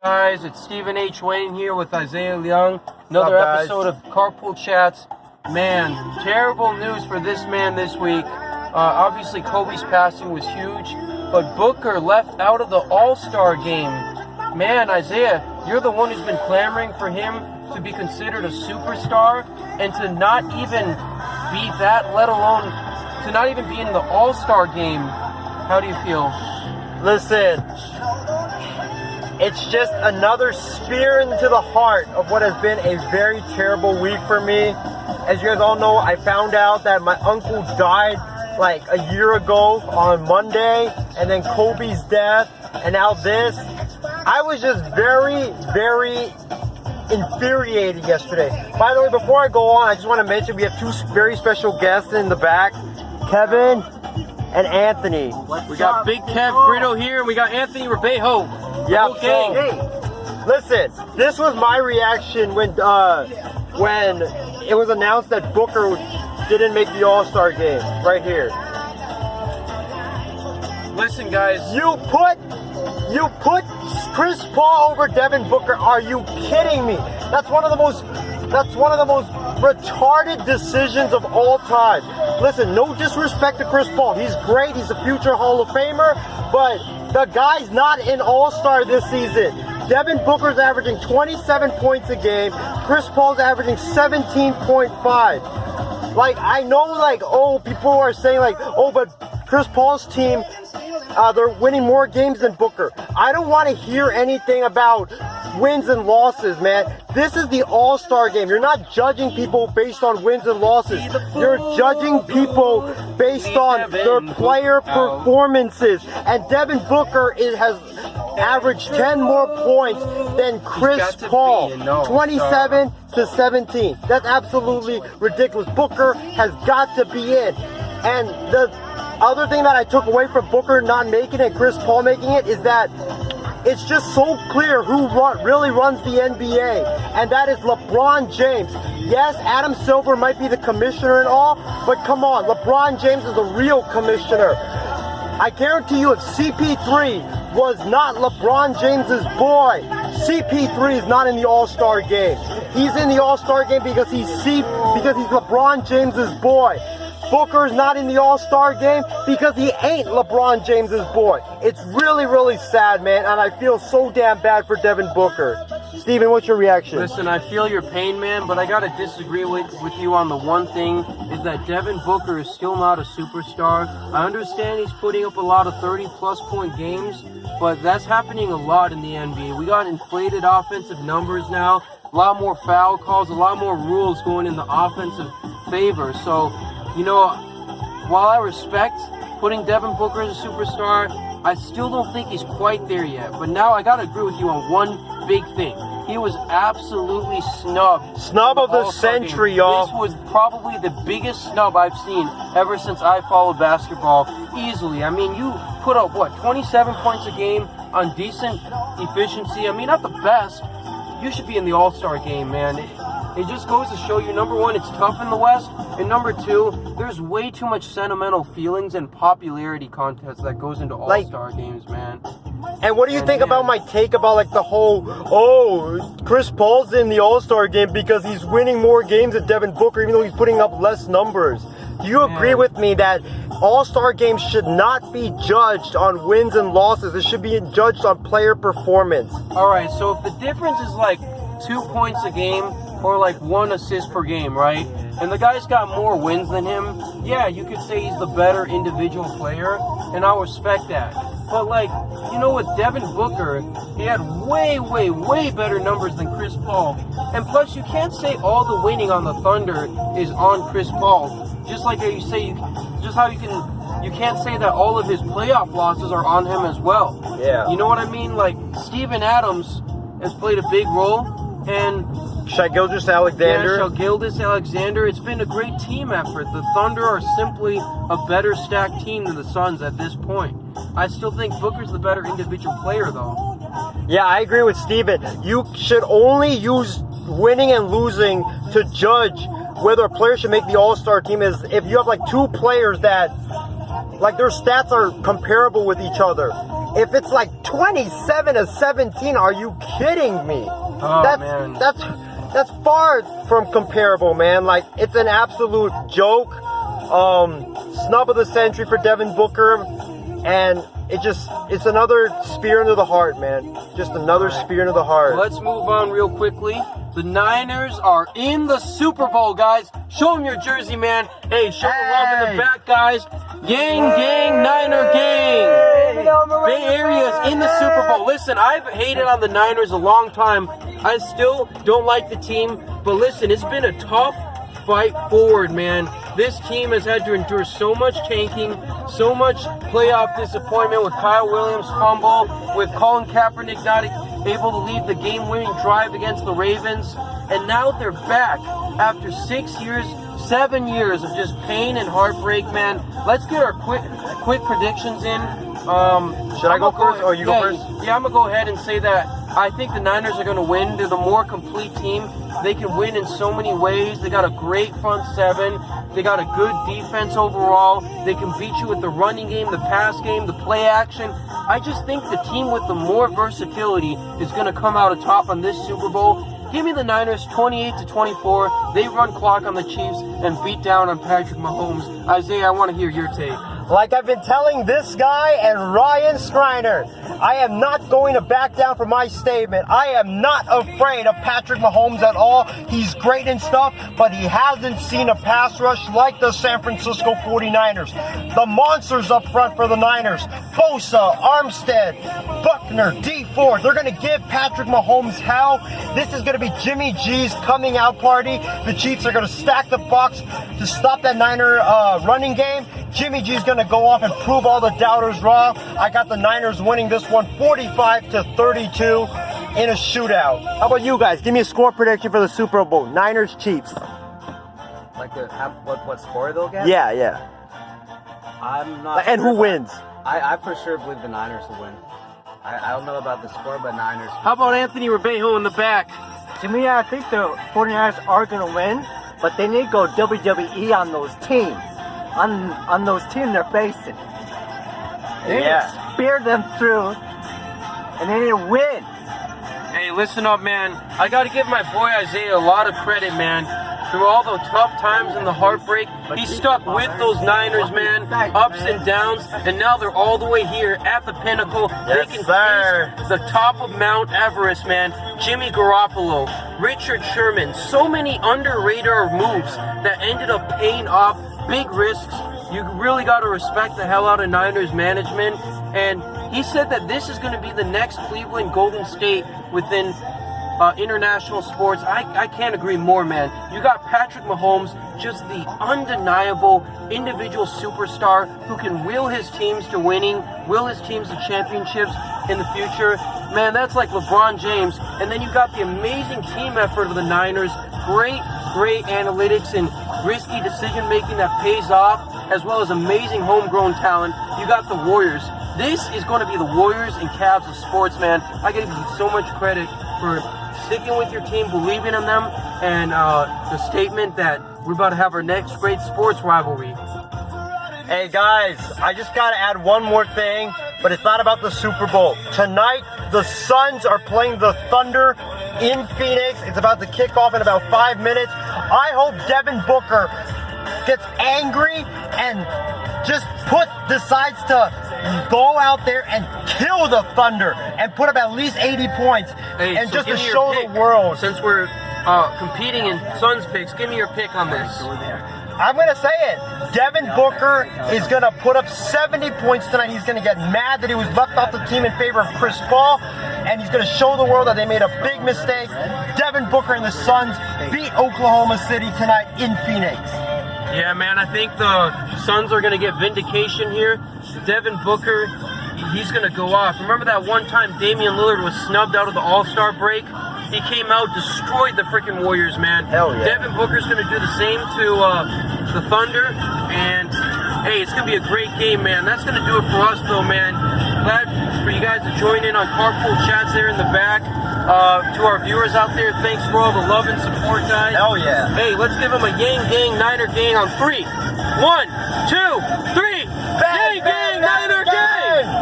Guys, it's Stephen H. Wayne here with Isaiah Leung. Another episode of Carpool Chats. Man, terrible news for this man this week. Obviously, Kobe's passing was huge, but Booker left out of the All-Star game. Man, Isaiah, you're the one who's been clamoring for him to be considered a superstar, and to not even be that, let alone to not even be in the All-Star game. How do you feel? Listen, it's just another spear into the heart of what has been a very terrible week for me. As you guys all know, I found out that my uncle died like a year ago on Monday, and then Kobe's death, and now this. I was just very, very infuriated yesterday. By the way, before I go on, I just want to mention we have two very special guests in the back, Kevin and Anthony. We got Big Kev Brito here, and we got Anthony Ribejo. Yeah, okay. Hey, listen, this was my reaction when it was announced that Booker didn't make the All-Star game. Right here. Listen, guys. You put Chris Paul over Devin Booker. Are you kidding me? That's one of the most retarded decisions of all time. Listen, no disrespect to Chris Paul. He's great. He's a future Hall of Famer, but the guy's not an All-Star this season. Devin Booker's averaging 27 points a game. Chris Paul's averaging 17.5. Like, I know, like, oh, people are saying, like, oh, but Chris Paul's team, they're winning more games than Booker. I don't want to hear anything about wins and losses, man. This is the All-Star game. You're not judging people based on wins and losses. You're judging people based on their player performances. And Devin Booker has averaged 10 more points than Chris Paul. 27 to 17. That's absolutely ridiculous. Booker has got to be in. And the other thing that I took away from Booker not making it, Chris Paul making it, is that it's just so clear who really runs the NBA, and that is LeBron James. Yes, Adam Silver might be the commissioner and all, but come on, LeBron James is a real commissioner. I guarantee you if CP3 was not LeBron James's boy, CP3 is not in the All-Star game. He's in the All-Star game because he's LeBron James's boy. Booker's not in the All-Star game because he ain't LeBron James's boy. It's really, really sad, man, and I feel so damn bad for Devin Booker. Steven, what's your reaction? Listen, I feel your pain, man, but I gotta disagree with you on the one thing, is that Devin Booker is still not a superstar. I understand he's putting up a lot of 30-plus point games, but that's happening a lot in the NBA. We got inflated offensive numbers now, a lot more foul calls, a lot more rules going in the offensive favor. So, you know, while I respect putting Devin Booker as a superstar, I still don't think he's quite there yet. But now I gotta agree with you on one big thing. He was absolutely snubbed. Snub of the century, y'all. This was probably the biggest snub I've seen ever since I followed basketball, easily. I mean, you put up, what, 27 points a game on decent efficiency? I mean, not the best. You should be in the All-Star game, man. It just goes to show you, number one, it's tough in the West, and number two, there's way too much sentimental feelings and popularity contest that goes into All-Star games, man. And what do you think about my take about, like, the whole, oh, Chris Paul's in the All-Star game because he's winning more games than Devin Booker, even though he's putting up less numbers? Do you agree with me that All-Star games should not be judged on wins and losses? It should be judged on player performance. All right, so if the difference is like 2 points a game or like 1 assist per game, right? And the guy's got more wins than him, yeah, you could say he's the better individual player, and I'll respect that. But, like, you know, with Devin Booker, he had way, way, way better numbers than Chris Paul. And plus, you can't say all the winning on the Thunder is on Chris Paul. Just like you say, you can't say that all of his playoff losses are on him as well. Yeah. You know what I mean? Like, Steven Adams has played a big role, and Shai Gilgeous-Alexander. Yeah, Shai Gilgeous-Alexander. It's been a great team effort. The Thunder are simply a better stacked team than the Suns at this point. I still think Booker's the better individual player, though. Yeah, I agree with Steven. You should only use winning and losing to judge whether a player should make the All-Star team is if you have like two players that, like, their stats are comparable with each other. if it's like 27-17, are you kidding me? Oh, man. That's far from comparable, man. Like, it's an absolute joke. Snub of the century for Devin Booker, and it's another spear into the heart, man. Just another spear into the heart. Let's move on real quickly. The Niners are in the Super Bowl, guys. Show them your jersey, man. Hey, show the love in the back, guys. Gang, Niner gang. Bay Area's in the Super Bowl. Listen, I've hated on the Niners a long time. I still don't like the team, but listen, it's been a tough fight forward, man. This team has had to endure so much tanking, so much playoff disappointment with Kyle Williams' fumble, with Colin Kaepernick not able to lead the game-winning drive against the Ravens, and now they're back after 7 years of just pain and heartbreak, man. Let's get our quick predictions in. Should I go first, or you go first? Yeah, I'm gonna go ahead and say that I think the Niners are gonna win. They're the more complete team. They can win in so many ways. They got a great front seven. They got a good defense overall. They can beat you with the running game, the pass game, the play action. I just think the team with the more versatility is gonna come out atop on this Super Bowl. Give me the Niners 28-24. They run clock on the Chiefs and beat down on Patrick Mahomes. Isaiah, I want to hear your take. Like I've been telling this guy and Ryan Schreiner, I am not going to back down from my statement. I am not afraid of Patrick Mahomes at all. He's great and stuff, but he hasn't seen a pass rush like the San Francisco 49ers. The monsters up front for the Niners. Bosa, Armstead, Buckner, D Ford. They're going to give Patrick Mahomes hell. This is going to be Jimmy G's coming out party. The Chiefs are going to stack the box to stop that Niner running game. Jimmy G's going to go off and prove all the doubters wrong. I got the Niners winning this one 45-32 in a shootout. How about you guys? Give me a score prediction for the Super Bowl. Niners, Chiefs. Like what score they'll get? Yeah. I'm not. And who wins? I for sure believe the Niners will win. I don't know about the score, but Niners. How about Anthony Rebejo in the back? To me, I think the 49ers are going to win, but they need to go WWE on those teams. On those teams they're facing. They need to spear them through, and they need to win. Hey, listen up, man. I got to give my boy Isaiah a lot of credit, man. Through all the tough times and the heartbreak, he stuck with those Niners, man. Ups and downs, and now they're all the way here at the pinnacle. They can face the top of Mount Everest, man. Jimmy Garoppolo, Richard Sherman, so many underrated moves that ended up paying off. Big risks. You really got to respect the hell out of Niners management. And he said that this is going to be the next Cleveland Golden State within international sports. I can't agree more, man. You got Patrick Mahomes, just the undeniable individual superstar who can will his teams to winning, will his teams to championships in the future. Man, that's like LeBron James. And then you got the amazing team effort of the Niners. Great analytics and risky decision making that pays off, as well as amazing homegrown talent. You got the Warriors. This is going to be the Warriors and Cavs of sports, man. I give you so much credit for sticking with your team, believing in them, and the statement that we're about to have our next great sports rivalry. Hey guys, I just got to add one more thing, but it's not about the Super Bowl. Tonight, the Suns are playing the Thunder in Phoenix. It's about to kick off in about 5 minutes. I hope Devin Booker gets angry and just decides to go out there and kill the Thunder and put up at least 80 points. Hey, and so just to give me your show pick. the world. Since we're competing in Suns picks, give me your pick on this. I'm going to say it. Devin Booker is going to put up 70 points tonight. He's going to get mad that he was left off the team in favor of Chris Paul, and he's going to show the world that they made a big mistake. Devin Booker and the Suns beat Oklahoma City tonight in Phoenix. Yeah, man, I think the Suns are going to get vindication here. Devin Booker, he's going to go off. Remember that one time Damian Lillard was snubbed out of the All-Star break? He came out, destroyed the freaking Warriors, man. Hell yeah. Devin Booker's going to do the same to the Thunder, and hey, it's going to be a great game, man. That's going to do it for us, though, man. Glad for you guys to join in on Carpool Chats there in the back. To our viewers out there, thanks for all the love and support, guys. Hell yeah. Hey, let's give them a Yang Gang Niner Gang on 3. 1, 2, 3. Yang Gang Niner Gang!